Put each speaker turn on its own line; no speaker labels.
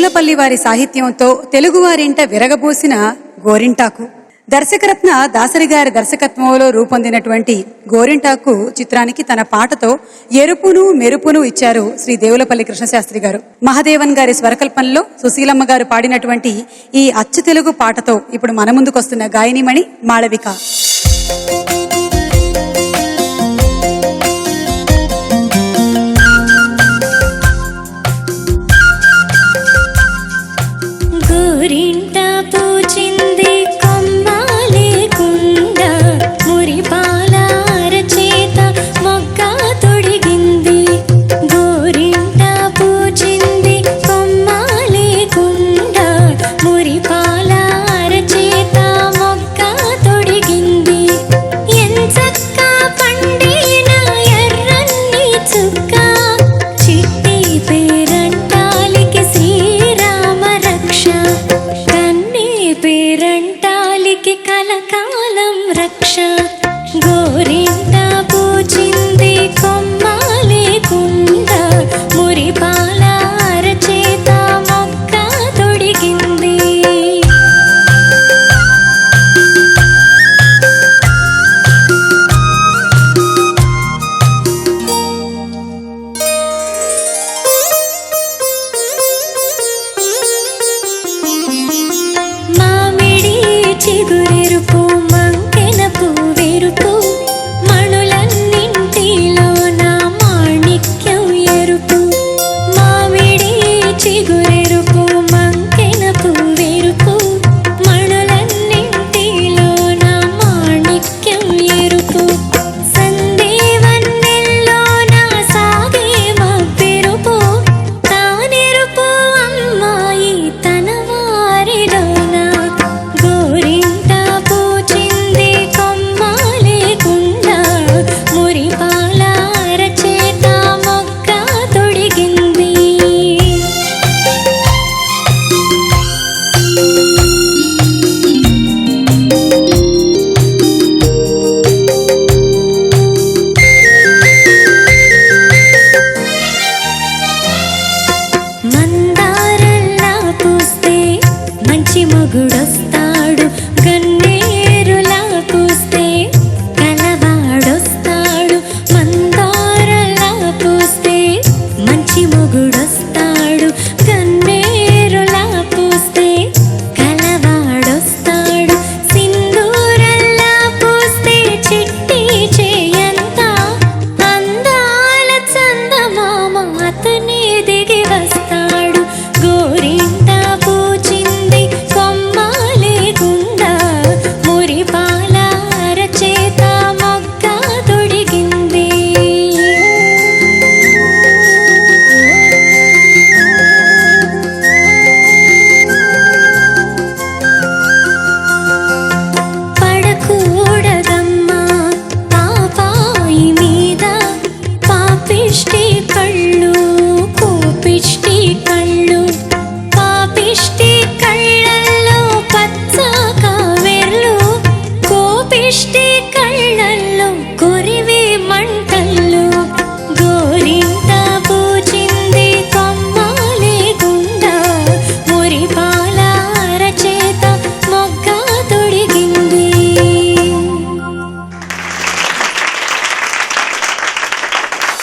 దేవులపల్లి వారి సాహిత్యంతో తెలుగువారింట విరగబోసిన గోరింటాకు. దర్శకరత్న దాసరి గారి దర్శకత్వంలో రూపొందినటువంటి గోరింటాకు చిత్రానికి తన పాటతో ఎరుపును మెరుపును ఇచ్చారు శ్రీ దేవులపల్లి కృష్ణశాస్త్రి గారు. మహదేవన్ గారి స్వరకల్పనలో సుశీలమ్మ గారు పాడినటువంటి ఈ అచ్చు తెలుగు పాటతో ఇప్పుడు మన ముందుకొస్తున్న గాయనిమణి మాళవిక.
కలకాలం రక్ష గోరింట పూచింది కొమ్మ లేకుండా మురిపాల అరచేత మొక్క తొడిగింది. చిగురెరుపు మంకెనపు వెరుపు మణులన్నింటిలో నా మాణిక్యం ఎరుపు. మామిడి చిగురెరుపు మంకెనపు వెరుపు మణులన్నింటిలో నా మాణిక్యం ఎరుపు. సందేవన్నెల్లో నా సాగే మబ్బెరుపు తానెరుపు అమ్మాయి తన వారిలోన. గోరింట పూచింది కొమ్మ లేకుండా మురిపాల అరచేత మొక్క తొడిగింది. మందారల్లా పూస్తే మంచి మొగుడొస్తే